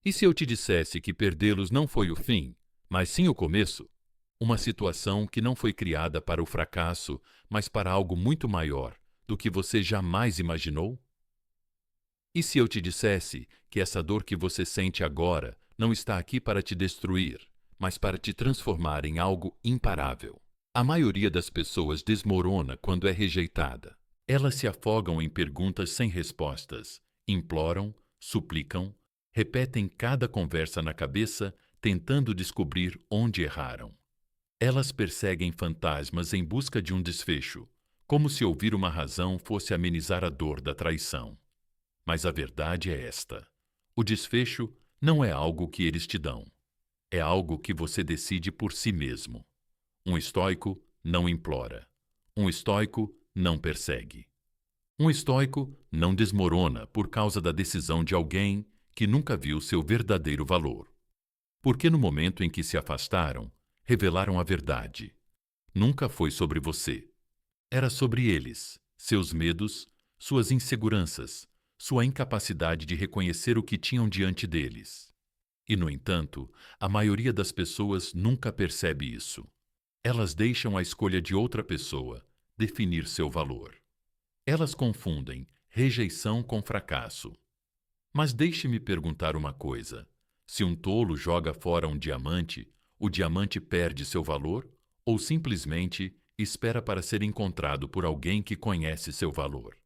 E se eu te dissesse que perdê-los não foi o fim, mas sim o começo? Uma situação que não foi criada para o fracasso, mas para algo muito maior do que você jamais imaginou? E se eu te dissesse que essa dor que você sente agora não está aqui para te destruir, mas para te transformar em algo imparável? A maioria das pessoas desmorona quando é rejeitada. Elas se afogam em perguntas sem respostas, imploram, suplicam, repetem cada conversa na cabeça, tentando descobrir onde erraram. Elas perseguem fantasmas em busca de um desfecho, como se ouvir uma razão fosse amenizar a dor da traição. Mas a verdade é esta: o desfecho não é algo que eles te dão. É algo que você decide por si mesmo. Um estoico não implora. Um estoico não persegue. Um estoico não desmorona por causa da decisão de alguém que nunca viu seu verdadeiro valor. Porque no momento em que se afastaram, revelaram a verdade. Nunca foi sobre você. Era sobre eles, seus medos, suas inseguranças, sua incapacidade de reconhecer o que tinham diante deles. E, no entanto, a maioria das pessoas nunca percebe isso. Elas deixam a escolha de outra pessoa definir seu valor. Elas confundem rejeição com fracasso. Mas deixe-me perguntar uma coisa: se um tolo joga fora um diamante, o diamante perde seu valor ou simplesmente espera para ser encontrado por alguém que conhece seu valor?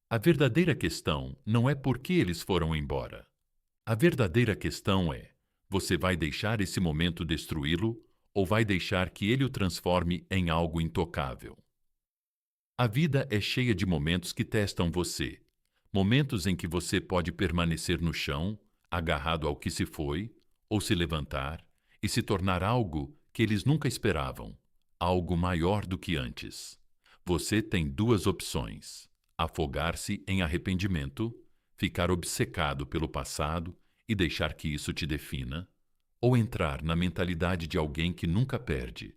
A verdadeira questão não é por que eles foram embora. A verdadeira questão é: você vai deixar esse momento destruí-lo ou vai deixar que ele o transforme em algo intocável? A vida é cheia de momentos que testam você. Momentos em que você pode permanecer no chão, agarrado ao que se foi, ou se levantar e se tornar algo que eles nunca esperavam, algo maior do que antes. Você tem duas opções: afogar-se em arrependimento, ficar obcecado pelo passado e deixar que isso te defina, ou entrar na mentalidade de alguém que nunca perde,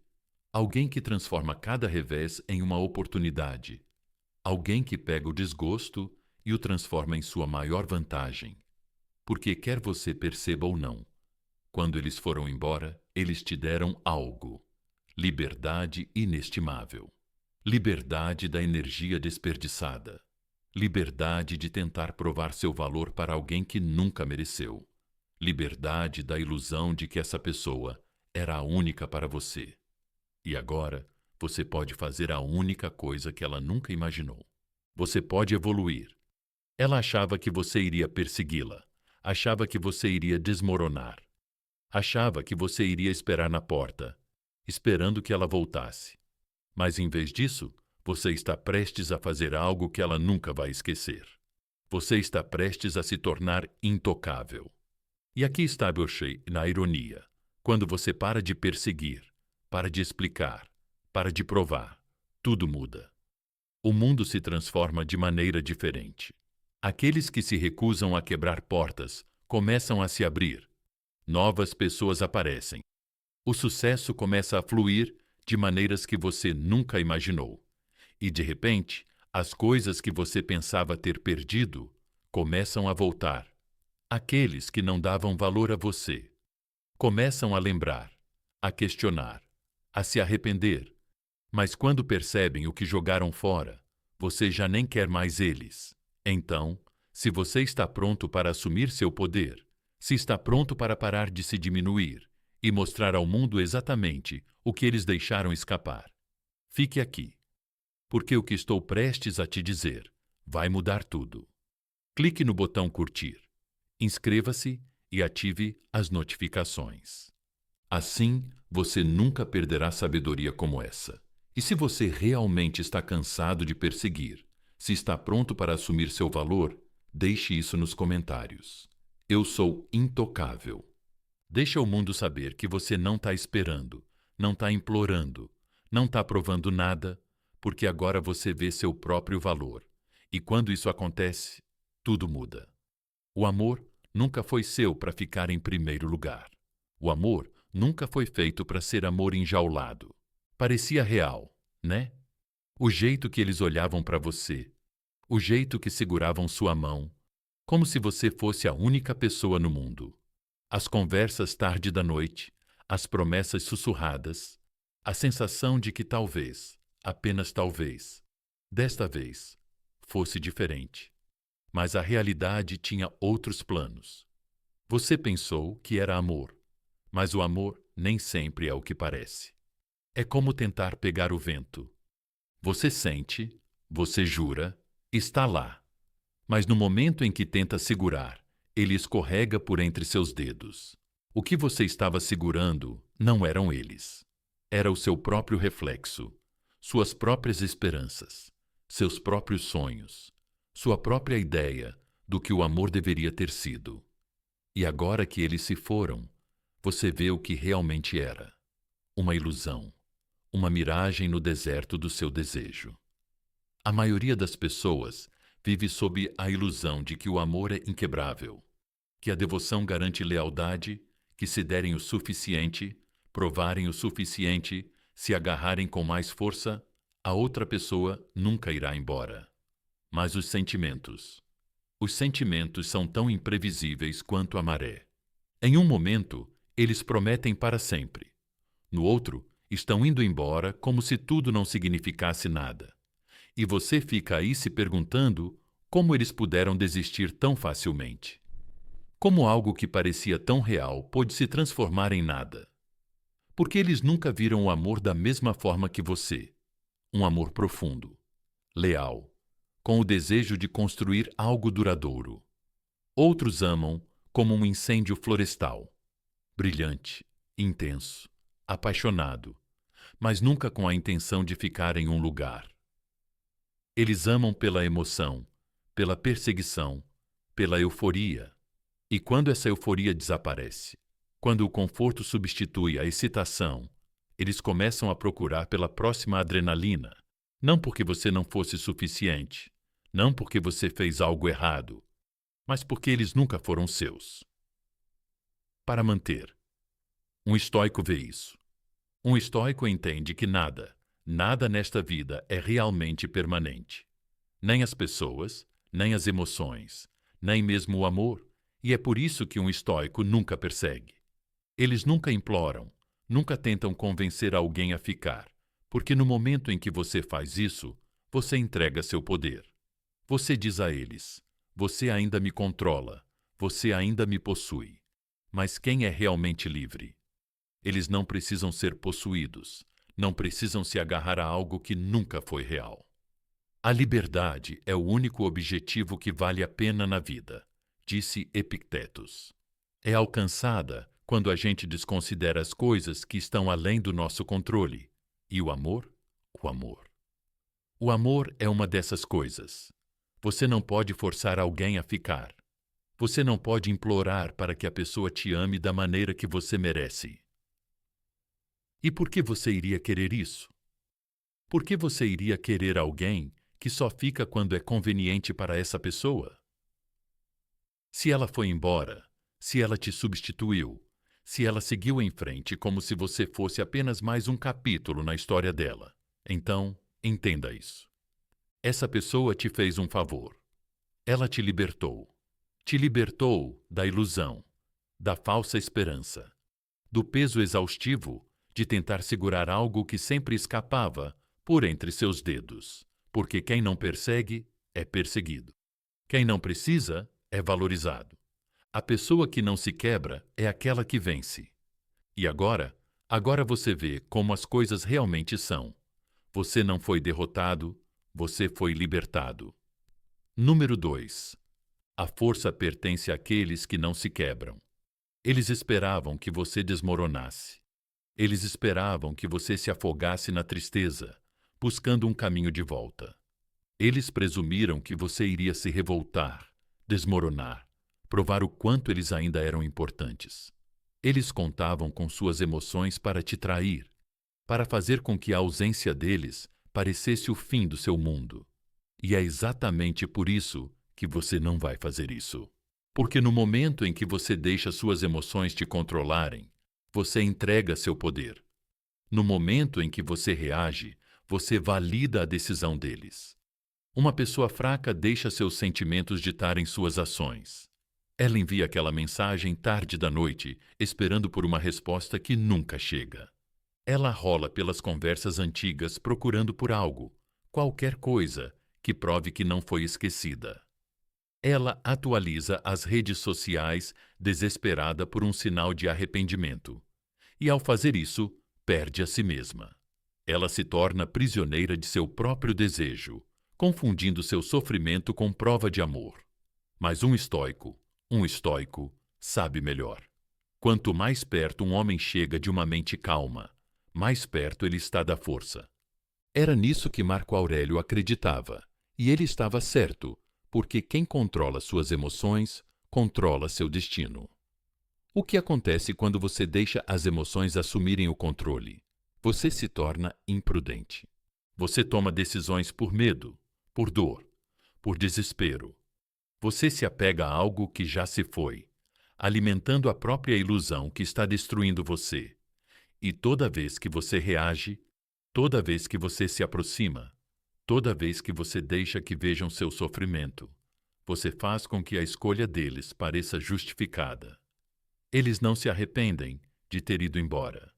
alguém que transforma cada revés em uma oportunidade, alguém que pega o desgosto e o transforma em sua maior vantagem. Porque quer você perceba ou não, quando eles foram embora, eles te deram algo: liberdade inestimável. Liberdade da energia desperdiçada. Liberdade de tentar provar seu valor para alguém que nunca mereceu. Liberdade da ilusão de que essa pessoa era a única para você. E agora, você pode fazer a única coisa que ela nunca imaginou. Você pode evoluir. Ela achava que você iria persegui-la. Achava que você iria desmoronar. Achava que você iria esperar na porta, esperando que ela voltasse. Mas em vez disso, você está prestes a fazer algo que ela nunca vai esquecer. Você está prestes a se tornar intocável. E aqui está Bochet na ironia. Quando você para de perseguir, para de explicar, para de provar, tudo muda. O mundo se transforma de maneira diferente. Aqueles que se recusam a quebrar portas começam a se abrir. Novas pessoas aparecem. O sucesso começa a fluir de maneiras que você nunca imaginou. E, de repente, as coisas que você pensava ter perdido começam a voltar. Aqueles que não davam valor a você começam a lembrar, a questionar, a se arrepender. Mas quando percebem o que jogaram fora, você já nem quer mais eles. Então, se você está pronto para assumir seu poder, se está pronto para parar de se diminuir e mostrar ao mundo exatamente o que eles deixaram escapar, fique aqui, porque o que estou prestes a te dizer vai mudar tudo. Clique no botão curtir, inscreva-se e ative as notificações. Assim, você nunca perderá sabedoria como essa. E se você realmente está cansado de perseguir, se está pronto para assumir seu valor, deixe isso nos comentários. Eu sou intocável. Deixa o mundo saber que você não está esperando, não está implorando, não está provando nada, porque agora você vê seu próprio valor. E quando isso acontece, tudo muda. O amor nunca foi seu para ficar em primeiro lugar. O amor nunca foi feito para ser amor enjaulado. Parecia real, né? O jeito que eles olhavam para você, o jeito que seguravam sua mão, como se você fosse a única pessoa no mundo. As conversas tarde da noite, as promessas sussurradas, a sensação de que talvez, apenas talvez, desta vez, fosse diferente. Mas a realidade tinha outros planos. Você pensou que era amor, mas o amor nem sempre é o que parece. É como tentar pegar o vento. Você sente, você jura, está lá, mas no momento em que tenta segurar, ele escorrega por entre seus dedos. O que você estava segurando não eram eles. Era o seu próprio reflexo, suas próprias esperanças, seus próprios sonhos, sua própria ideia do que o amor deveria ter sido. E agora que eles se foram, você vê o que realmente era: uma ilusão, uma miragem no deserto do seu desejo. A maioria das pessoas vive sob a ilusão de que o amor é inquebrável, que a devoção garante lealdade, que se derem o suficiente, provarem o suficiente, se agarrarem com mais força, a outra pessoa nunca irá embora. Mas os sentimentos são tão imprevisíveis quanto a maré. Em um momento, eles prometem para sempre. No outro, estão indo embora como se tudo não significasse nada. E você fica aí se perguntando como eles puderam desistir tão facilmente. Como algo que parecia tão real pôde se transformar em nada? Porque eles nunca viram o amor da mesma forma que você. Um amor profundo, leal, com o desejo de construir algo duradouro. Outros amam como um incêndio florestal, brilhante, intenso, apaixonado, mas nunca com a intenção de ficar em um lugar. Eles amam pela emoção, pela perseguição, pela euforia. E quando essa euforia desaparece, quando o conforto substitui a excitação, eles começam a procurar pela próxima adrenalina, não porque você não fosse suficiente, não porque você fez algo errado, mas porque eles nunca foram seus. Para manter. Um estoico vê isso. Um estoico entende que nada nesta vida é realmente permanente. Nem as pessoas, nem as emoções, nem mesmo o amor, e é por isso que um estoico nunca persegue. Eles nunca imploram, nunca tentam convencer alguém a ficar, porque no momento em que você faz isso, você entrega seu poder. Você diz a eles: você ainda me controla, você ainda me possui. Mas quem é realmente livre? Eles não precisam ser possuídos, não precisam se agarrar a algo que nunca foi real. A liberdade é o único objetivo que vale a pena na vida, disse Epictetus. É alcançada quando a gente desconsidera as coisas que estão além do nosso controle. E o amor? O amor. O amor é uma dessas coisas. Você não pode forçar alguém a ficar. Você não pode implorar para que a pessoa te ame da maneira que você merece. E por que você iria querer isso? Por que você iria querer alguém que só fica quando é conveniente para essa pessoa? Se ela foi embora, se ela te substituiu, se ela seguiu em frente como se você fosse apenas mais um capítulo na história dela, então entenda isso. Essa pessoa te fez um favor. Ela te libertou. Te libertou da ilusão, da falsa esperança, do peso exaustivo de tentar segurar algo que sempre escapava por entre seus dedos, porque quem não persegue é perseguido. Quem não precisa é valorizado. A pessoa que não se quebra é aquela que vence. E agora você vê como as coisas realmente são. Você não foi derrotado, você foi libertado. Número 2. A força pertence àqueles que não se quebram. Eles esperavam que você desmoronasse. Eles esperavam que você se afogasse na tristeza, buscando um caminho de volta. Eles presumiram que você iria se revoltar, desmoronar, provar o quanto eles ainda eram importantes. Eles contavam com suas emoções para te trair, para fazer com que a ausência deles parecesse o fim do seu mundo. E é exatamente por isso que você não vai fazer isso. Porque no momento em que você deixa suas emoções te controlarem, você entrega seu poder. No momento em que você reage, você valida a decisão deles. Uma pessoa fraca deixa seus sentimentos ditarem suas ações. Ela envia aquela mensagem tarde da noite, esperando por uma resposta que nunca chega. Ela rola pelas conversas antigas procurando por algo, qualquer coisa, que prove que não foi esquecida. Ela atualiza as redes sociais desesperada por um sinal de arrependimento. E ao fazer isso, perde a si mesma. Ela se torna prisioneira de seu próprio desejo, confundindo seu sofrimento com prova de amor. Mas um estoico, sabe melhor. Quanto mais perto um homem chega de uma mente calma, mais perto ele está da força. Era nisso que Marco Aurélio acreditava, e ele estava certo, porque quem controla suas emoções, controla seu destino. O que acontece quando você deixa as emoções assumirem o controle? Você se torna imprudente. Você toma decisões por medo, por dor, por desespero. Você se apega a algo que já se foi, alimentando a própria ilusão que está destruindo você. E toda vez que você reage, toda vez que você se aproxima, toda vez que você deixa que vejam seu sofrimento, você faz com que a escolha deles pareça justificada. Eles não se arrependem de ter ido embora.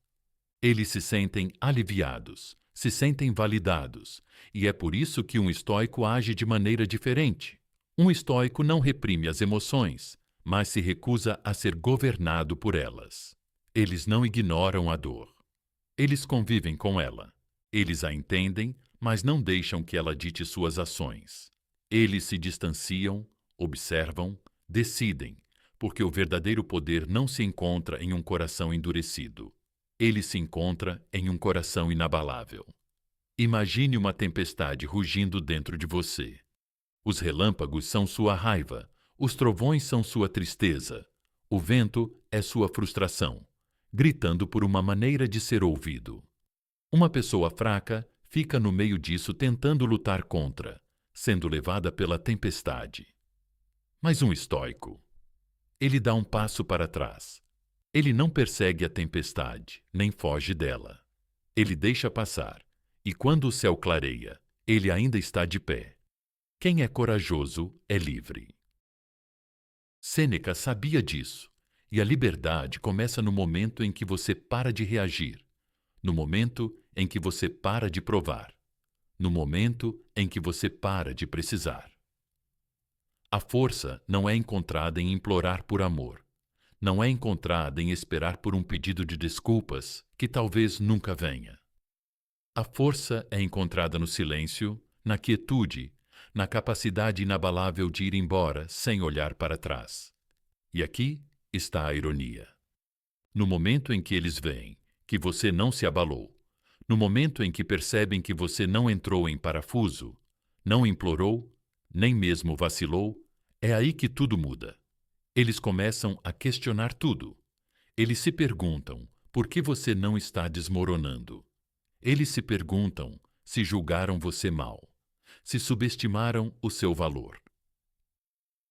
Eles se sentem aliviados, se sentem validados, e é por isso que um estoico age de maneira diferente. Um estoico não reprime as emoções, mas se recusa a ser governado por elas. Eles não ignoram a dor. Eles convivem com ela. Eles a entendem, mas não deixam que ela dite suas ações. Eles se distanciam, observam, decidem, porque o verdadeiro poder não se encontra em um coração endurecido. Ele se encontra em um coração inabalável. Imagine uma tempestade rugindo dentro de você. Os relâmpagos são sua raiva, os trovões são sua tristeza, o vento é sua frustração, gritando por uma maneira de ser ouvido. Uma pessoa fraca fica no meio disso tentando lutar contra, sendo levada pela tempestade. Mas um estoico, ele dá um passo para trás. Ele não persegue a tempestade, nem foge dela. Ele deixa passar, e quando o céu clareia, ele ainda está de pé. Quem é corajoso é livre. Sêneca sabia disso, e a liberdade começa no momento em que você para de reagir, no momento em que você para de provar, no momento em que você para de precisar. A força não é encontrada em implorar por amor, não é encontrada em esperar por um pedido de desculpas que talvez nunca venha. A força é encontrada no silêncio, na quietude, na capacidade inabalável de ir embora sem olhar para trás. E aqui está a ironia. No momento em que eles veem que você não se abalou, no momento em que percebem que você não entrou em parafuso, não implorou, nem mesmo vacilou, é aí que tudo muda. Eles começam a questionar tudo. Eles se perguntam por que você não está desmoronando. Eles se perguntam se julgaram você mal, se subestimaram o seu valor.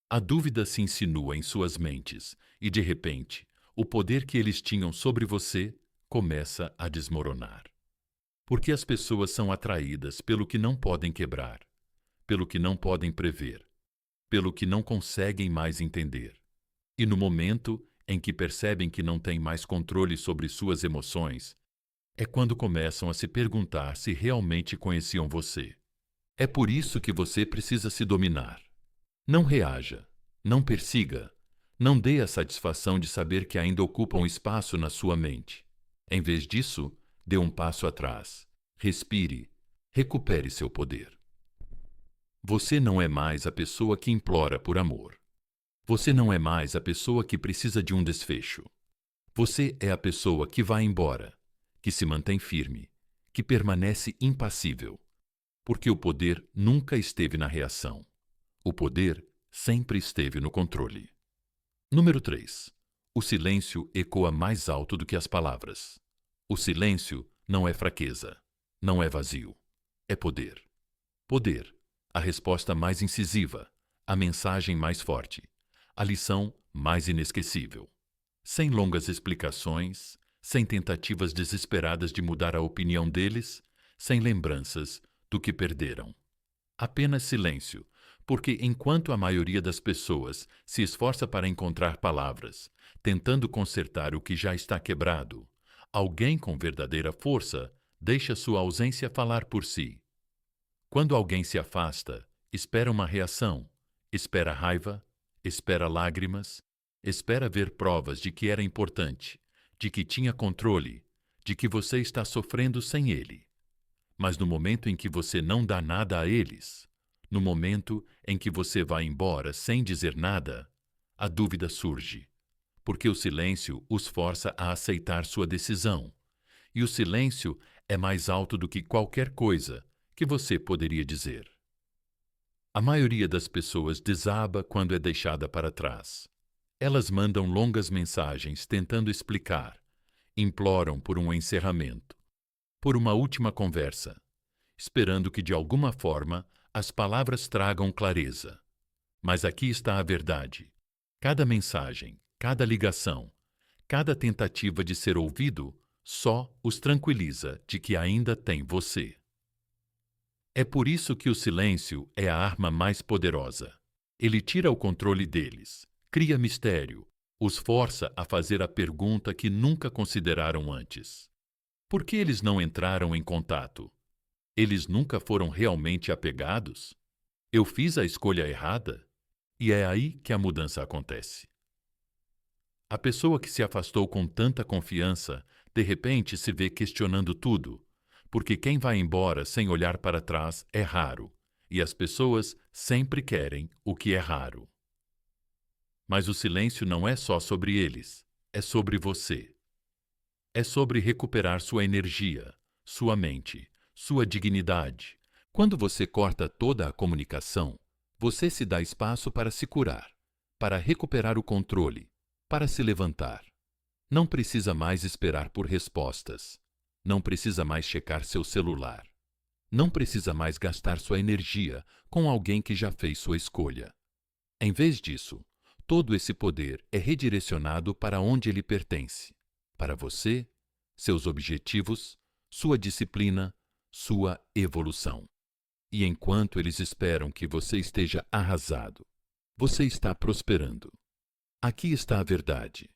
A dúvida se insinua em suas mentes e, de repente, o poder que eles tinham sobre você começa a desmoronar. Porque as pessoas são atraídas pelo que não podem quebrar, pelo que não podem prever, pelo que não conseguem mais entender. E no momento em que percebem que não têm mais controle sobre suas emoções, é quando começam a se perguntar se realmente conheciam você. É por isso que você precisa se dominar. Não reaja, não persiga, não dê a satisfação de saber que ainda ocupa um espaço na sua mente. Em vez disso, dê um passo atrás, respire, recupere seu poder. Você não é mais a pessoa que implora por amor. Você não é mais a pessoa que precisa de um desfecho. Você é a pessoa que vai embora, que se mantém firme, que permanece impassível, porque o poder nunca esteve na reação. O poder sempre esteve no controle. Número 3. O silêncio ecoa mais alto do que as palavras. O silêncio não é fraqueza, não é vazio, é poder. Poder, a resposta mais incisiva, a mensagem mais forte, a lição mais inesquecível. Sem longas explicações, sem tentativas desesperadas de mudar a opinião deles, sem lembranças do que perderam. Apenas silêncio, Porque enquanto a maioria das pessoas se esforça para encontrar palavras, tentando consertar o que já está quebrado, alguém com verdadeira força deixa sua ausência falar por si. Quando alguém se afasta, espera uma reação, espera raiva, espera lágrimas, espera ver provas de que era importante, de que tinha controle, de que você está sofrendo sem ele. Mas no momento em que você não dá nada a eles, no momento em que você vai embora sem dizer nada, a dúvida surge, porque o silêncio os força a aceitar sua decisão, e o silêncio é mais alto do que qualquer coisa que você poderia dizer. A maioria das pessoas desaba quando é deixada para trás. Elas mandam longas mensagens tentando explicar, imploram por um encerramento, por uma última conversa, esperando que de alguma forma as palavras tragam clareza. Mas aqui está a verdade. Cada mensagem, cada ligação, cada tentativa de ser ouvido só os tranquiliza de que ainda tem você. É por isso que o silêncio é a arma mais poderosa. Ele tira o controle deles, cria mistério, os força a fazer a pergunta que nunca consideraram antes. Por que eles não entraram em contato? Eles nunca foram realmente apegados? Eu fiz a escolha errada? E é aí que a mudança acontece. A pessoa que se afastou com tanta confiança, de repente se vê questionando tudo, porque quem vai embora sem olhar para trás é raro, e as pessoas sempre querem o que é raro. Mas o silêncio não é só sobre eles, é sobre você. É sobre recuperar sua energia, sua mente, sua dignidade. Quando você corta toda a comunicação, você se dá espaço para se curar, para recuperar o controle, para se levantar. Não precisa mais esperar por respostas. Não precisa mais checar seu celular. Não precisa mais gastar sua energia com alguém que já fez sua escolha. Em vez disso, todo esse poder é redirecionado para onde ele pertence, para você, seus objetivos, sua disciplina, sua evolução. E enquanto eles esperam que você esteja arrasado, você está prosperando. Aqui está a verdade.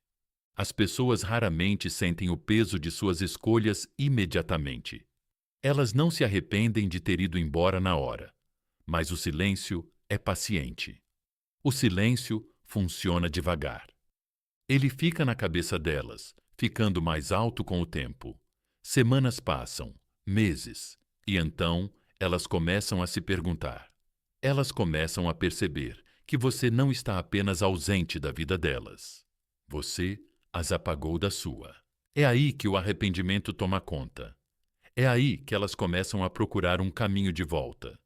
As pessoas raramente sentem o peso de suas escolhas imediatamente. Elas não se arrependem de ter ido embora na hora, mas o silêncio é paciente. O silêncio funciona devagar. Ele fica na cabeça delas, ficando mais alto com o tempo. Semanas passam, meses, e então elas começam a se perguntar. Elas começam a perceber que você não está apenas ausente da vida delas. Você as apagou da sua. É aí que o arrependimento toma conta. É aí que elas começam a procurar um caminho de volta.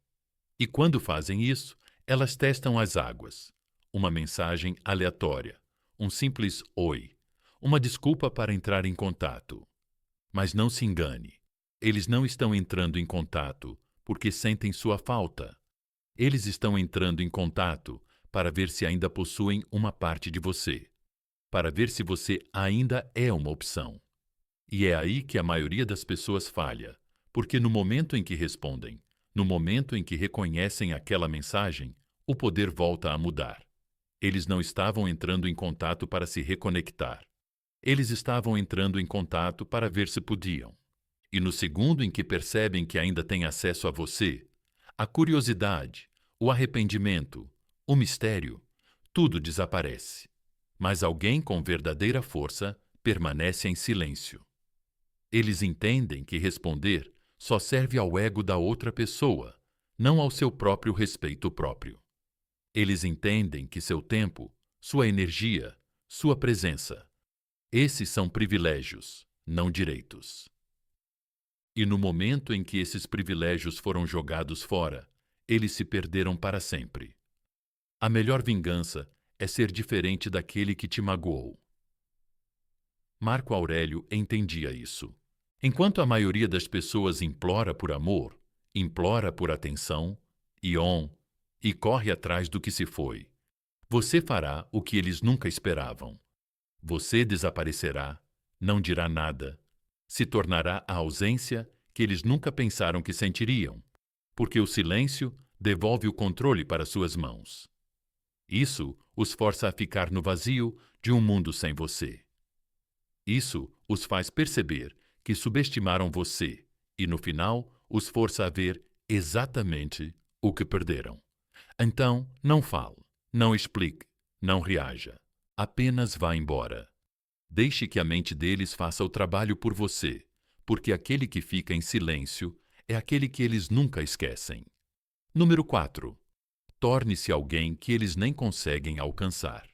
E quando fazem isso, elas testam as águas. Uma mensagem aleatória, um simples oi, uma desculpa para entrar em contato. Mas não se engane, eles não estão entrando em contato porque sentem sua falta. Eles estão entrando em contato para ver se ainda possuem uma parte de você, para ver se você ainda é uma opção. E é aí que a maioria das pessoas falha, porque no momento em que respondem, no momento em que reconhecem aquela mensagem, o poder volta a mudar. Eles não estavam entrando em contato para se reconectar. Eles estavam entrando em contato para ver se podiam. E no segundo em que percebem que ainda têm acesso a você, a curiosidade, o arrependimento, o mistério, tudo desaparece. Mas alguém com verdadeira força permanece em silêncio. Eles entendem que responder só serve ao ego da outra pessoa, não ao seu próprio respeito próprio. Eles entendem que seu tempo, sua energia, sua presença, esses são privilégios, não direitos. E no momento em que esses privilégios foram jogados fora, eles se perderam para sempre. A melhor vingança é ser diferente daquele que te magoou. Marco Aurélio entendia isso. Enquanto a maioria das pessoas implora por amor, implora por atenção, e corre atrás do que se foi, você fará o que eles nunca esperavam. Você desaparecerá, não dirá nada, se tornará a ausência que eles nunca pensaram que sentiriam, porque o silêncio devolve o controle para suas mãos. Isso os força a ficar no vazio de um mundo sem você. Isso os faz perceber que subestimaram você e, no final, os força a ver exatamente o que perderam. Então, não fale, não explique, não reaja. Apenas vá embora. Deixe que a mente deles faça o trabalho por você, porque aquele que fica em silêncio é aquele que eles nunca esquecem. Número 4. Torne-se alguém que eles nem conseguem alcançar.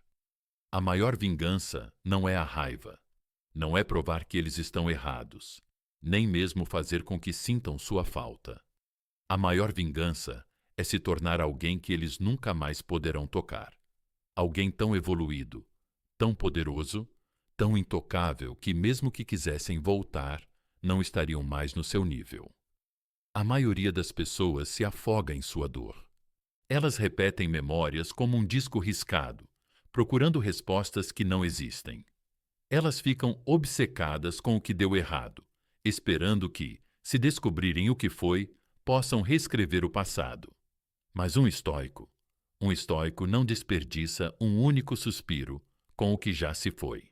A maior vingança não é a raiva. Não é provar que eles estão errados, nem mesmo fazer com que sintam sua falta. A maior vingança é se tornar alguém que eles nunca mais poderão tocar. Alguém tão evoluído, tão poderoso, tão intocável que mesmo que quisessem voltar, não estariam mais no seu nível. A maioria das pessoas se afoga em sua dor. Elas repetem memórias como um disco riscado, procurando respostas que não existem. Elas ficam obcecadas com o que deu errado, esperando que, se descobrirem o que foi, possam reescrever o passado. Mas um estoico não desperdiça um único suspiro com o que já se foi.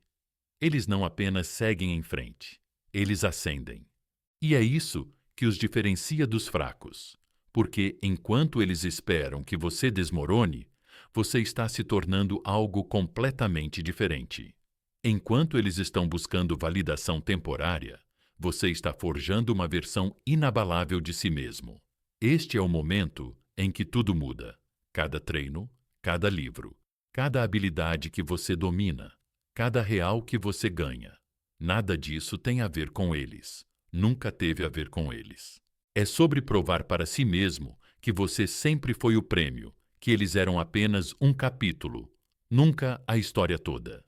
Eles não apenas seguem em frente, eles ascendem. E é isso que os diferencia dos fracos, porque enquanto eles esperam que você desmorone, você está se tornando algo completamente diferente. Enquanto eles estão buscando validação temporária, você está forjando uma versão inabalável de si mesmo. Este é o momento em que tudo muda. Cada treino, cada livro, cada habilidade que você domina, cada real que você ganha. Nada disso tem a ver com eles. Nunca teve a ver com eles. É sobre provar para si mesmo que você sempre foi o prêmio, que eles eram apenas um capítulo, nunca a história toda.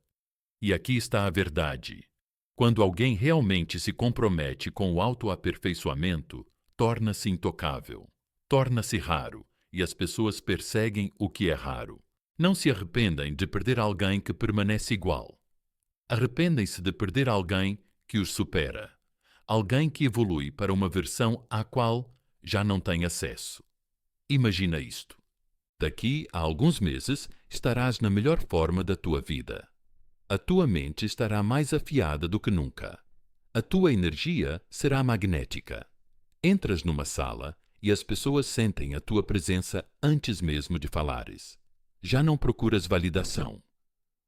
E aqui está a verdade. Quando alguém realmente se compromete com o autoaperfeiçoamento, torna-se intocável, torna-se raro, e as pessoas perseguem o que é raro. Não se arrependem de perder alguém que permanece igual. Arrependem-se de perder alguém que os supera, alguém que evolui para uma versão à qual já não tem acesso. Imagina isto. Daqui a alguns meses estarás na melhor forma da tua vida. A tua mente estará mais afiada do que nunca. A tua energia será magnética. Entras numa sala e as pessoas sentem a tua presença antes mesmo de falares. Já não procuras validação.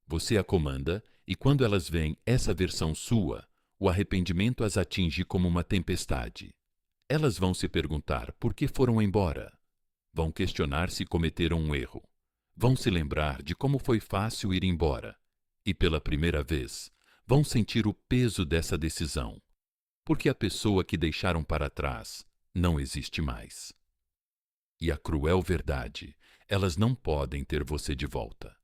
Você a comanda e quando elas veem essa versão sua, o arrependimento as atinge como uma tempestade. Elas vão se perguntar por que foram embora. Vão questionar se cometeram um erro. Vão se lembrar de como foi fácil ir embora. E pela primeira vez, vão sentir o peso dessa decisão, porque a pessoa que deixaram para trás não existe mais. E a cruel verdade, elas não podem ter você de volta.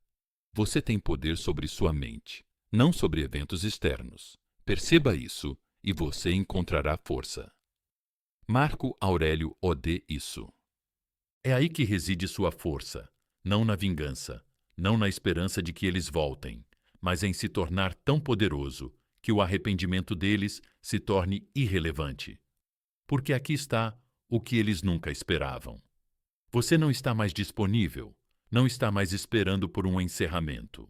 Você tem poder sobre sua mente, não sobre eventos externos. Perceba isso e você encontrará força. Marco Aurélio ode isso. É aí que reside sua força, não na vingança, não na esperança de que eles voltem, mas em se tornar tão poderoso que o arrependimento deles se torne irrelevante. Porque aqui está o que eles nunca esperavam. Você não está mais disponível, não está mais esperando por um encerramento.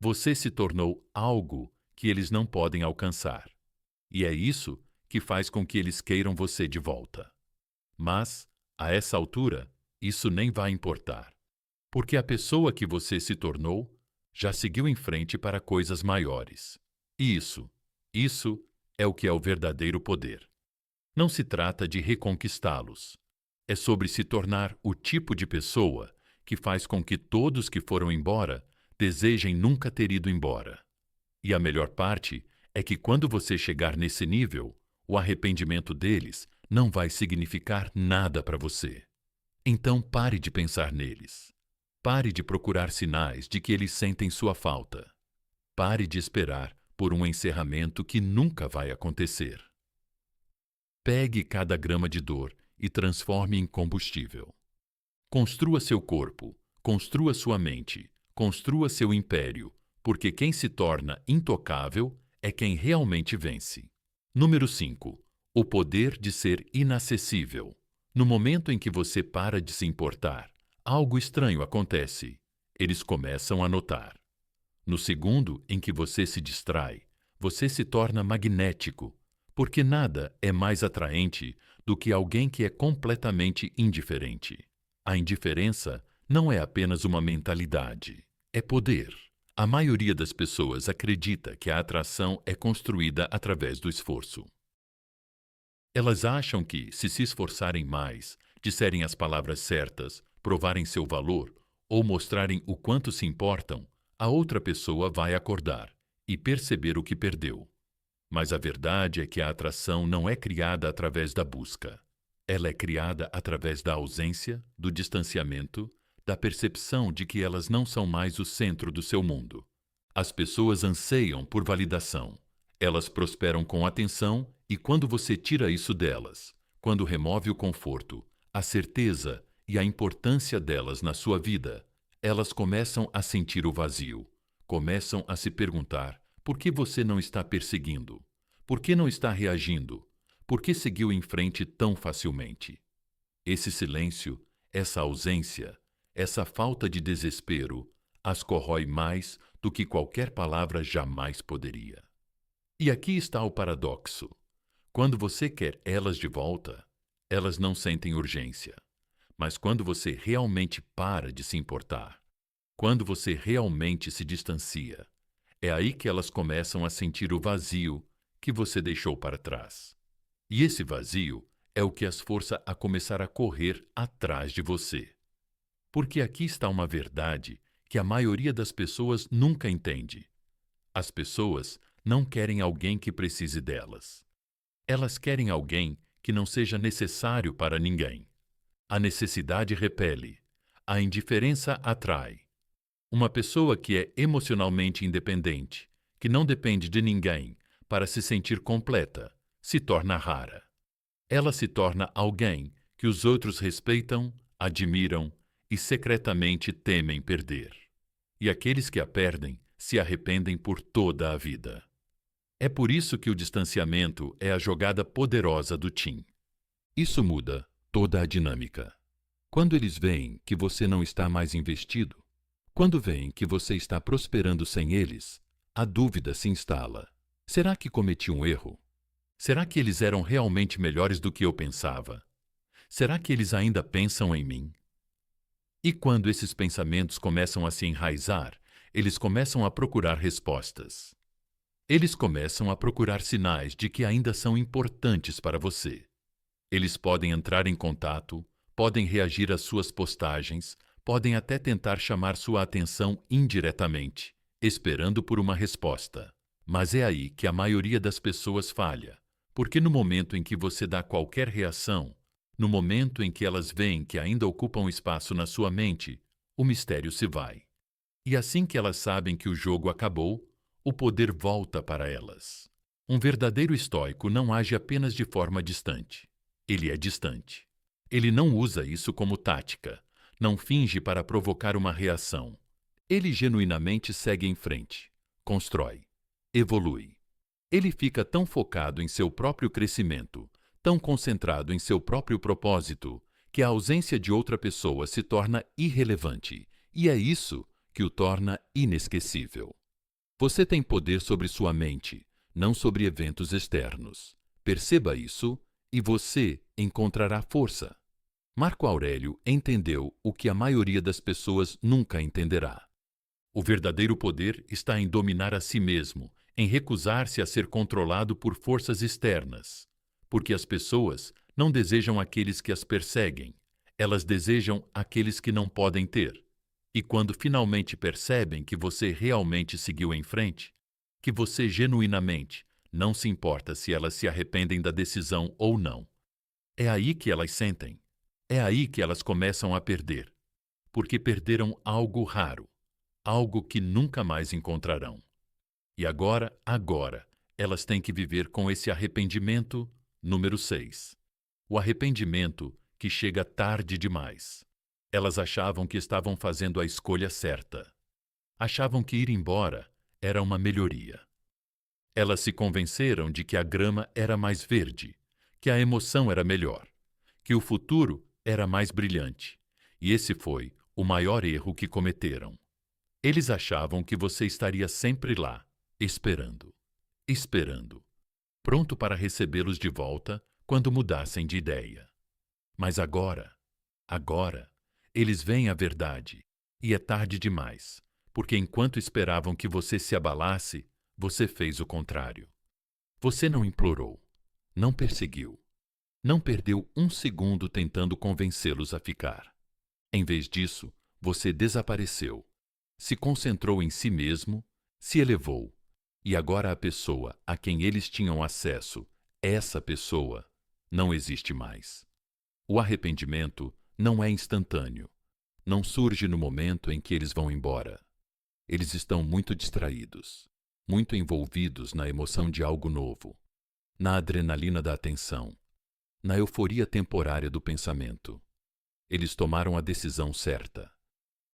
Você se tornou algo que eles não podem alcançar. E é isso que faz com que eles queiram você de volta. Mas, a essa altura, isso nem vai importar. Porque a pessoa que você se tornou já seguiu em frente para coisas maiores. E isso é o que é o verdadeiro poder. Não se trata de reconquistá-los. É sobre se tornar o tipo de pessoa que faz com que todos que foram embora desejem nunca ter ido embora. E a melhor parte é que quando você chegar nesse nível, o arrependimento deles não vai significar nada para você. Então pare de pensar neles. Pare de procurar sinais de que eles sentem sua falta. Pare de esperar por um encerramento que nunca vai acontecer. Pegue cada grama de dor e transforme em combustível. Construa seu corpo, construa sua mente, construa seu império, porque quem se torna intocável é quem realmente vence. Número 5. O poder de ser inacessível. No momento em que você para de se importar, algo estranho acontece. Eles começam a notar. No segundo em que você se distrai, você se torna magnético, porque nada é mais atraente do que alguém que é completamente indiferente. A indiferença não é apenas uma mentalidade, é poder. A maioria das pessoas acredita que a atração é construída através do esforço. Elas acham que, se esforçarem mais, disserem as palavras certas, provarem seu valor ou mostrarem o quanto se importam, a outra pessoa vai acordar e perceber o que perdeu. Mas a verdade é que a atração não é criada através da busca. Ela é criada através da ausência, do distanciamento, da percepção de que elas não são mais o centro do seu mundo. As pessoas anseiam por validação. Elas prosperam com atenção e quando você tira isso delas, quando remove o conforto, a certeza e a importância delas na sua vida, elas começam a sentir o vazio, começam a se perguntar por que você não está perseguindo, por que não está reagindo, por que seguiu em frente tão facilmente. Esse silêncio, essa ausência, essa falta de desespero, as corrói mais do que qualquer palavra jamais poderia. E aqui está o paradoxo. Quando você quer elas de volta, elas não sentem urgência. Mas quando você realmente para de se importar, quando você realmente se distancia, é aí que elas começam a sentir o vazio que você deixou para trás. E esse vazio é o que as força a começar a correr atrás de você. Porque aqui está uma verdade que a maioria das pessoas nunca entende. As pessoas não querem alguém que precise delas. Elas querem alguém que não seja necessário para ninguém. A necessidade repele, a indiferença atrai. Uma pessoa que é emocionalmente independente, que não depende de ninguém para se sentir completa, se torna rara. Ela se torna alguém que os outros respeitam, admiram e secretamente temem perder. E aqueles que a perdem se arrependem por toda a vida. É por isso que o distanciamento é a jogada poderosa do Tim. Isso muda toda a dinâmica. Quando eles veem que você não está mais investido, quando veem que você está prosperando sem eles, a dúvida se instala. Será que cometi um erro? Será que eles eram realmente melhores do que eu pensava? Será que eles ainda pensam em mim? E quando esses pensamentos começam a se enraizar, eles começam a procurar respostas. Eles começam a procurar sinais de que ainda são importantes para você. Eles podem entrar em contato, podem reagir às suas postagens, podem até tentar chamar sua atenção indiretamente, esperando por uma resposta. Mas é aí que a maioria das pessoas falha, porque no momento em que você dá qualquer reação, no momento em que elas veem que ainda ocupam espaço na sua mente, o mistério se vai. E assim que elas sabem que o jogo acabou, o poder volta para elas. Um verdadeiro estoico não age apenas de forma distante. Ele é distante. Ele não usa isso como tática, não finge para provocar uma reação. Ele genuinamente segue em frente, constrói, evolui. Ele fica tão focado em seu próprio crescimento, tão concentrado em seu próprio propósito, que a ausência de outra pessoa se torna irrelevante, e é isso que o torna inesquecível. Você tem poder sobre sua mente, não sobre eventos externos. Perceba isso e você encontrará força. Marco Aurélio entendeu o que a maioria das pessoas nunca entenderá. O verdadeiro poder está em dominar a si mesmo, em recusar-se a ser controlado por forças externas. Porque as pessoas não desejam aqueles que as perseguem, elas desejam aqueles que não podem ter. E quando finalmente percebem que você realmente seguiu em frente, que você genuinamente não se importa se elas se arrependem da decisão ou não, é aí que elas sentem. É aí que elas começam a perder. Porque perderam algo raro, algo que nunca mais encontrarão. E agora, elas têm que viver com esse arrependimento número 6. O arrependimento que chega tarde demais. Elas achavam que estavam fazendo a escolha certa. Achavam que ir embora era uma melhoria. Elas se convenceram de que a grama era mais verde, que a emoção era melhor, que o futuro era mais brilhante. E esse foi o maior erro que cometeram. Eles achavam que você estaria sempre lá, esperando, esperando, pronto para recebê-los de volta quando mudassem de ideia. Mas agora, eles veem a verdade, e é tarde demais, porque enquanto esperavam que você se abalasse, você fez o contrário. Você não implorou, não perseguiu, não perdeu um segundo tentando convencê-los a ficar. Em vez disso, você desapareceu, se concentrou em si mesmo, se elevou, e agora a pessoa a quem eles tinham acesso, essa pessoa, não existe mais. O arrependimento não é instantâneo, não surge no momento em que eles vão embora. Eles estão muito distraídos, muito envolvidos na emoção de algo novo, na adrenalina da atenção, na euforia temporária do pensamento. Eles tomaram a decisão certa.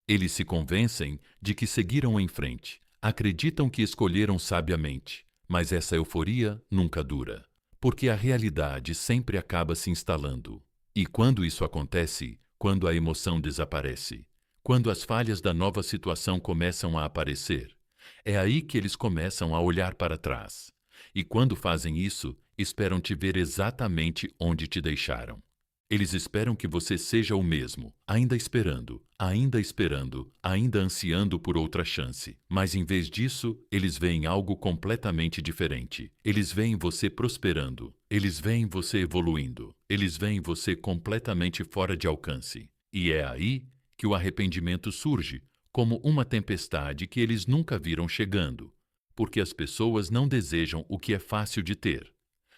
Eles se convencem de que seguiram em frente, acreditam que escolheram sabiamente, mas essa euforia nunca dura, porque a realidade sempre acaba se instalando. E quando isso acontece, quando a emoção desaparece, quando as falhas da nova situação começam a aparecer, é aí que eles começam a olhar para trás. E quando fazem isso, esperam te ver exatamente onde te deixaram. Eles esperam que você seja o mesmo, ainda esperando, ainda ansiando por outra chance. Mas em vez disso, eles veem algo completamente diferente. Eles veem você prosperando, eles veem você evoluindo, eles veem você completamente fora de alcance. E é aí que o arrependimento surge, como uma tempestade que eles nunca viram chegando, porque as pessoas não desejam o que é fácil de ter,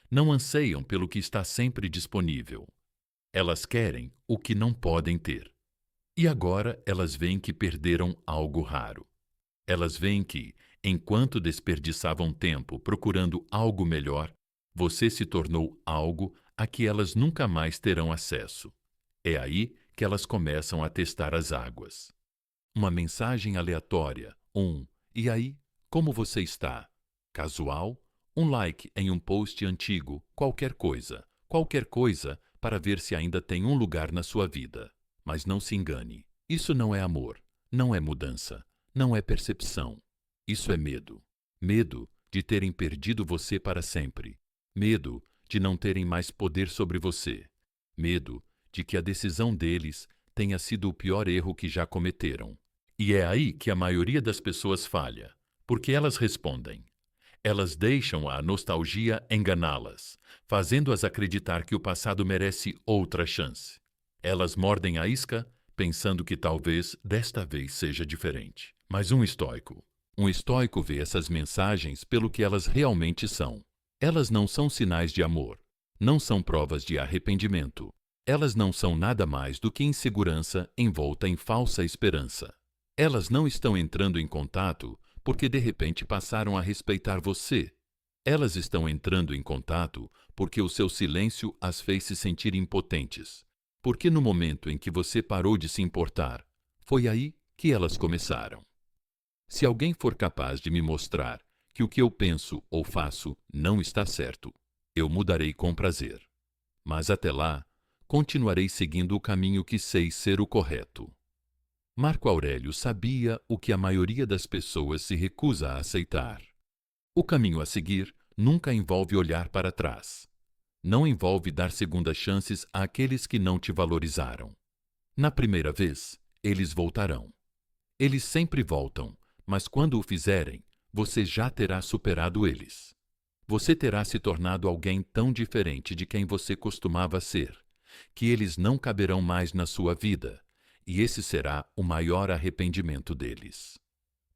não anseiam pelo que está sempre disponível. Elas querem o que não podem ter. E agora elas veem que perderam algo raro. Elas veem que, enquanto desperdiçavam tempo procurando algo melhor, você se tornou algo a que elas nunca mais terão acesso. É aí que elas começam a testar as águas. Uma mensagem aleatória, "E aí, como você está?" Casual, um like em um post antigo, qualquer coisa para ver se ainda tem um lugar na sua vida. Mas não se engane, isso não é amor, não é mudança, não é percepção. Isso é medo. Medo de terem perdido você para sempre. Medo de não terem mais poder sobre você. Medo de que a decisão deles tenha sido o pior erro que já cometeram. E é aí que a maioria das pessoas falha, porque elas respondem. Elas deixam a nostalgia enganá-las, fazendo-as acreditar que o passado merece outra chance. Elas mordem a isca, pensando que talvez desta vez seja diferente. Mas um estoico vê essas mensagens pelo que elas realmente são. Elas não são sinais de amor, não são provas de arrependimento. Elas não são nada mais do que insegurança envolta em falsa esperança. Elas não estão entrando em contato porque de repente passaram a respeitar você. Elas estão entrando em contato porque o seu silêncio as fez se sentir impotentes. Porque no momento em que você parou de se importar, foi aí que elas começaram. Se alguém for capaz de me mostrar que o que eu penso ou faço não está certo, eu mudarei com prazer. Mas até lá, continuarei seguindo o caminho que sei ser o correto. Marco Aurélio sabia o que a maioria das pessoas se recusa a aceitar. O caminho a seguir nunca envolve olhar para trás. Não envolve dar segundas chances àqueles que não te valorizaram. Na primeira vez, eles voltarão. Eles sempre voltam, mas quando o fizerem, você já terá superado eles. Você terá se tornado alguém tão diferente de quem você costumava ser, que eles não caberão mais na sua vida. E esse será o maior arrependimento deles.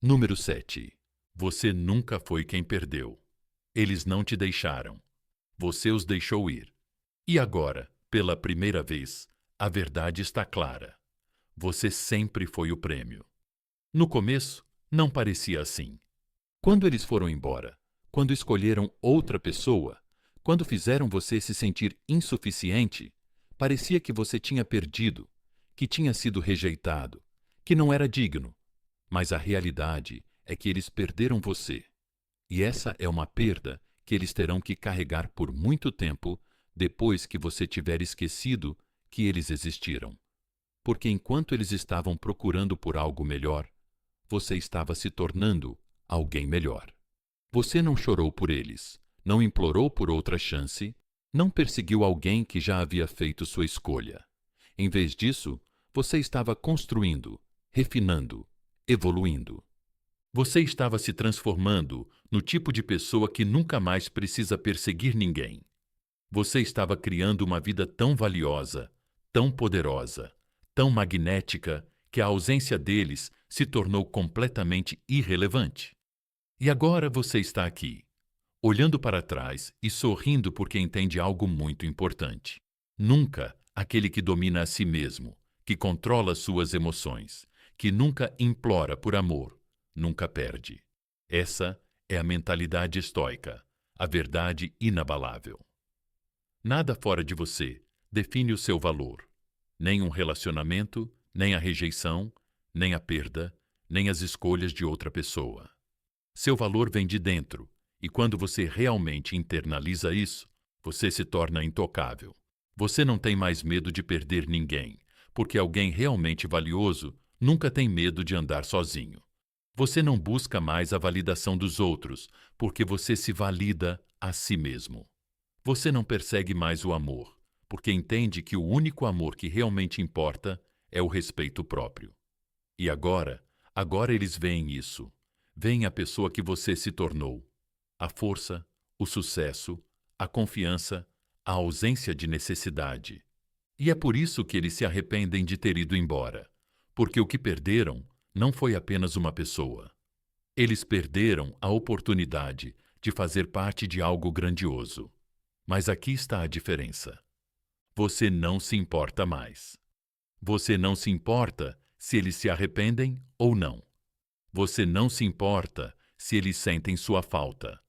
Número 7. Você nunca foi quem perdeu. Eles não te deixaram. Você os deixou ir. E agora, pela primeira vez, a verdade está clara. Você sempre foi o prêmio. No começo, não parecia assim. Quando eles foram embora, quando escolheram outra pessoa, quando fizeram você se sentir insuficiente, parecia que você tinha perdido, que tinha sido rejeitado, que não era digno. Mas a realidade é que eles perderam você. E essa é uma perda que eles terão que carregar por muito tempo depois que você tiver esquecido que eles existiram. Porque enquanto eles estavam procurando por algo melhor, você estava se tornando alguém melhor. Você não chorou por eles, não implorou por outra chance, não perseguiu alguém que já havia feito sua escolha. Em vez disso, você estava construindo, refinando, evoluindo. Você estava se transformando no tipo de pessoa que nunca mais precisa perseguir ninguém. Você estava criando uma vida tão valiosa, tão poderosa, tão magnética, que a ausência deles se tornou completamente irrelevante. E agora você está aqui, olhando para trás e sorrindo porque entende algo muito importante. Nunca aquele que domina a si mesmo, que controla suas emoções, que nunca implora por amor, nunca perde. Essa é a mentalidade estoica, a verdade inabalável. Nada fora de você define o seu valor. Nem um relacionamento, nem a rejeição, nem a perda, nem as escolhas de outra pessoa. Seu valor vem de dentro, e quando você realmente internaliza isso, você se torna intocável. Você não tem mais medo de perder ninguém, porque alguém realmente valioso nunca tem medo de andar sozinho. Você não busca mais a validação dos outros, porque você se valida a si mesmo. Você não persegue mais o amor, porque entende que o único amor que realmente importa é o respeito próprio. E agora eles veem isso. Veem a pessoa que você se tornou. A força, o sucesso, a confiança, a ausência de necessidade. E é por isso que eles se arrependem de ter ido embora, porque o que perderam não foi apenas uma pessoa. Eles perderam a oportunidade de fazer parte de algo grandioso. Mas aqui está a diferença. Você não se importa mais. Você não se importa se eles se arrependem ou não. Você não se importa se eles sentem sua falta.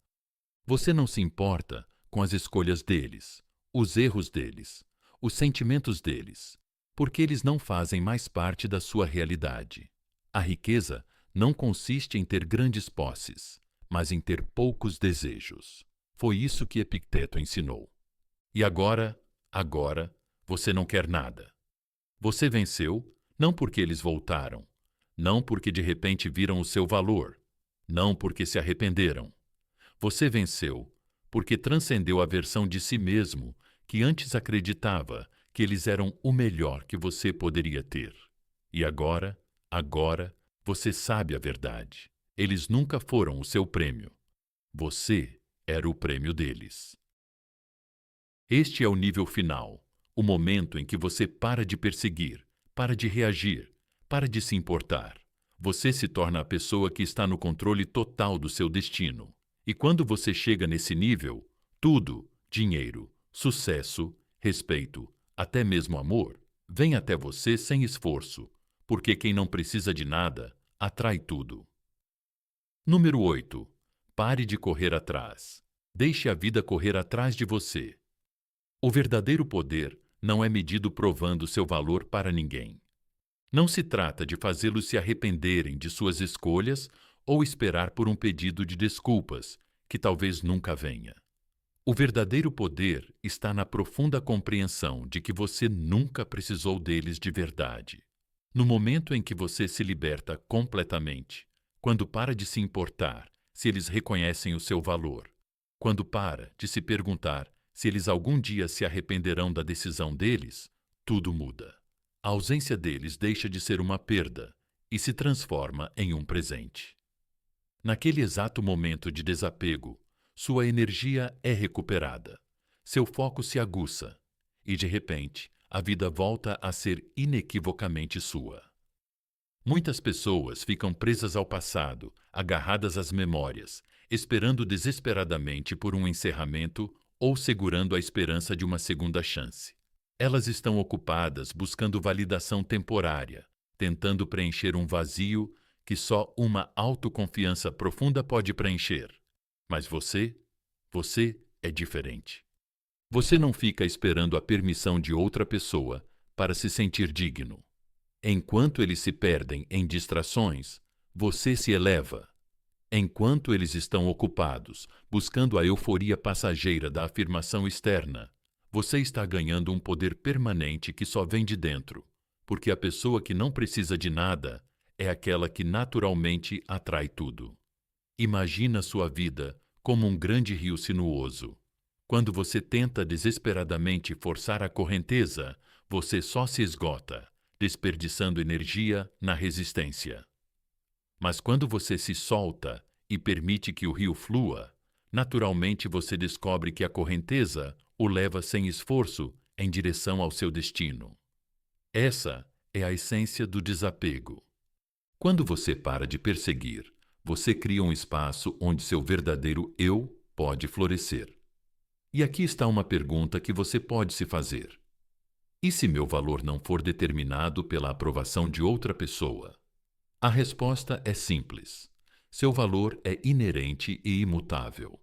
Você não se importa com as escolhas deles, os erros deles, os sentimentos deles, porque eles não fazem mais parte da sua realidade. A riqueza não consiste em ter grandes posses, mas em ter poucos desejos. Foi isso que Epicteto ensinou. E agora, você não quer nada. Você venceu não porque eles voltaram, não porque de repente viram o seu valor, não porque se arrependeram. Você venceu porque transcendeu a versão de si mesmo que antes acreditava que eles eram o melhor que você poderia ter. E agora, você sabe a verdade. Eles nunca foram o seu prêmio. Você era o prêmio deles. Este é o nível final, o momento em que você para de perseguir, para de reagir, para de se importar. Você se torna a pessoa que está no controle total do seu destino. E quando você chega nesse nível, tudo, dinheiro, sucesso, respeito, até mesmo amor, vem até você sem esforço, porque quem não precisa de nada, atrai tudo. Número 8. Pare de correr atrás. Deixe a vida correr atrás de você. O verdadeiro poder não é medido provando seu valor para ninguém. Não se trata de fazê-los se arrependerem de suas escolhas ou esperar por um pedido de desculpas, que talvez nunca venha. O verdadeiro poder está na profunda compreensão de que você nunca precisou deles de verdade. No momento em que você se liberta completamente, quando para de se importar se eles reconhecem o seu valor, quando para de se perguntar se eles algum dia se arrependerão da decisão deles, tudo muda. A ausência deles deixa de ser uma perda e se transforma em um presente. Naquele exato momento de desapego, sua energia é recuperada, seu foco se aguça e, de repente, a vida volta a ser inequivocamente sua. Muitas pessoas ficam presas ao passado, agarradas às memórias, esperando desesperadamente por um encerramento ou segurando a esperança de uma segunda chance. Elas estão ocupadas buscando validação temporária, tentando preencher um vazio que só uma autoconfiança profunda pode preencher. Mas você é diferente. Você não fica esperando a permissão de outra pessoa para se sentir digno. Enquanto eles se perdem em distrações, você se eleva. Enquanto eles estão ocupados buscando a euforia passageira da afirmação externa, Você está ganhando um poder permanente que só vem de dentro, porque a pessoa que não precisa de nada é aquela que naturalmente atrai tudo. Imagina sua vida como um grande rio sinuoso. Quando você tenta desesperadamente forçar a correnteza, você só se esgota, desperdiçando energia na resistência. Mas quando você se solta e permite que o rio flua, naturalmente você descobre que a correnteza o leva sem esforço em direção ao seu destino. Essa é a essência do desapego. Quando você para de perseguir, você cria um espaço onde seu verdadeiro eu pode florescer. E aqui está uma pergunta que você pode se fazer: e se meu valor não for determinado pela aprovação de outra pessoa? A resposta é simples. Seu valor é inerente e imutável,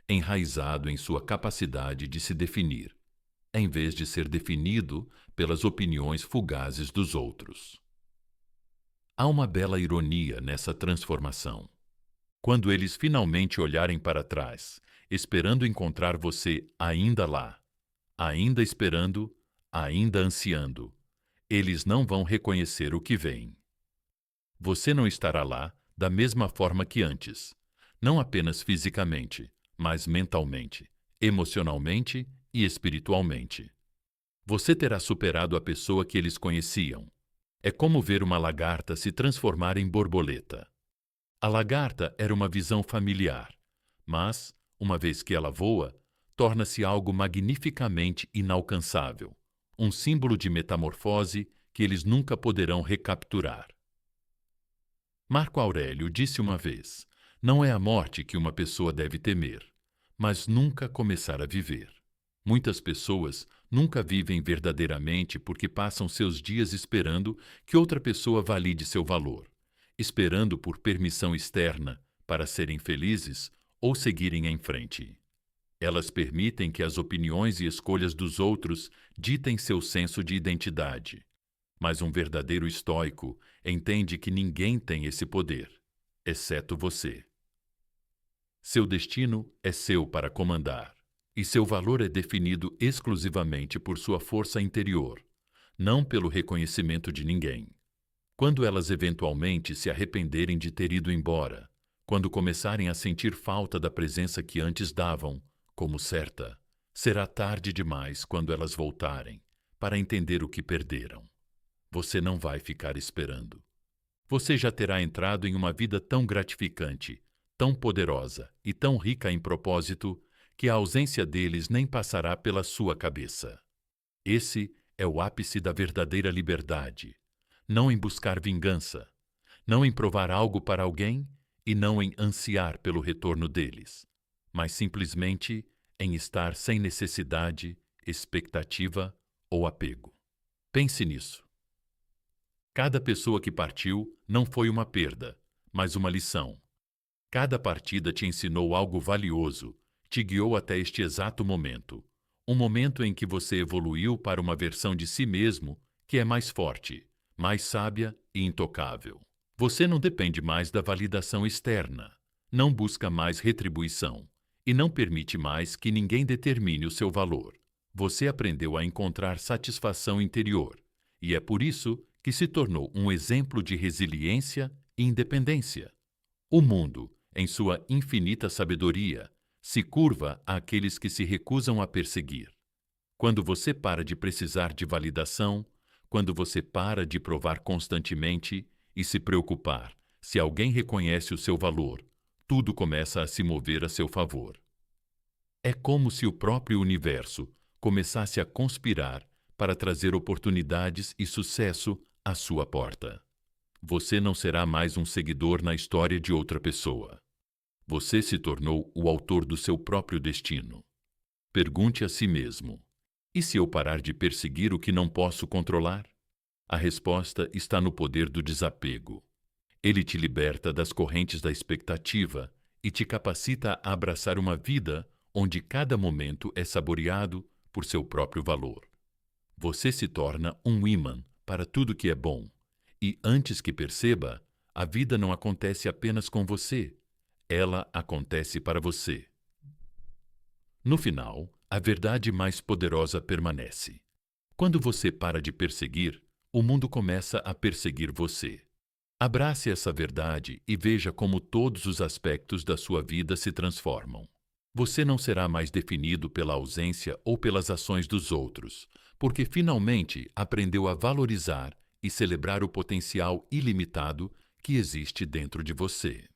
enraizado em sua capacidade de se definir, em vez de ser definido pelas opiniões fugazes dos outros. Há uma bela ironia nessa transformação. Quando eles finalmente olharem para trás, esperando encontrar você ainda lá, ainda esperando, ainda ansiando, eles não vão reconhecer o que vem. Você não estará lá da mesma forma que antes, não apenas fisicamente, mas mentalmente, emocionalmente e espiritualmente. Você terá superado a pessoa que eles conheciam. É como ver uma lagarta se transformar em borboleta. A lagarta era uma visão familiar, mas, uma vez que ela voa, torna-se algo magnificamente inalcançável, um símbolo de metamorfose que eles nunca poderão recapturar. Marco Aurélio disse uma vez: não é a morte que uma pessoa deve temer, mas nunca começar a viver. Muitas pessoas nunca vivem verdadeiramente porque passam seus dias esperando que outra pessoa valide seu valor, esperando por permissão externa para serem felizes ou seguirem em frente. Elas permitem que as opiniões e escolhas dos outros ditem seu senso de identidade. Mas um verdadeiro estoico entende que ninguém tem esse poder, exceto você. Seu destino é seu para comandar, e seu valor é definido exclusivamente por sua força interior, não pelo reconhecimento de ninguém. Quando elas eventualmente se arrependerem de ter ido embora, quando começarem a sentir falta da presença que antes davam, como certa, será tarde demais quando elas voltarem, para entender o que perderam. Você não vai ficar esperando. Você já terá entrado em uma vida tão gratificante, tão poderosa e tão rica em propósito que a ausência deles nem passará pela sua cabeça. Esse é o ápice da verdadeira liberdade, não em buscar vingança, não em provar algo para alguém e não em ansiar pelo retorno deles, mas simplesmente em estar sem necessidade, expectativa ou apego. Pense nisso. Cada pessoa que partiu não foi uma perda, mas uma lição. Cada partida te ensinou algo valioso, te guiou até este exato momento. Um momento em que você evoluiu para uma versão de si mesmo que é mais forte, mais sábia e intocável. Você não depende mais da validação externa, não busca mais retribuição e não permite mais que ninguém determine o seu valor. Você aprendeu a encontrar satisfação interior e é por isso que se tornou um exemplo de resiliência e independência. O mundo, em sua infinita sabedoria, se curva àqueles que se recusam a perseguir. Quando você para de precisar de validação, quando você para de provar constantemente e se preocupar se alguém reconhece o seu valor, tudo começa a se mover a seu favor. É como se o próprio universo começasse a conspirar para trazer oportunidades e sucesso à sua porta. Você não será mais um seguidor na história de outra pessoa. Você se tornou o autor do seu próprio destino. Pergunte a si mesmo: e se eu parar de perseguir o que não posso controlar? A resposta está no poder do desapego. Ele te liberta das correntes da expectativa e te capacita a abraçar uma vida onde cada momento é saboreado por seu próprio valor. Você se torna um ímã para tudo que é bom. E antes que perceba, a vida não acontece apenas com você, ela acontece para você. No final, a verdade mais poderosa permanece. Quando você para de perseguir, o mundo começa a perseguir você. Abrace essa verdade e veja como todos os aspectos da sua vida se transformam. Você não será mais definido pela ausência ou pelas ações dos outros, porque finalmente aprendeu a valorizar e celebrar o potencial ilimitado que existe dentro de você.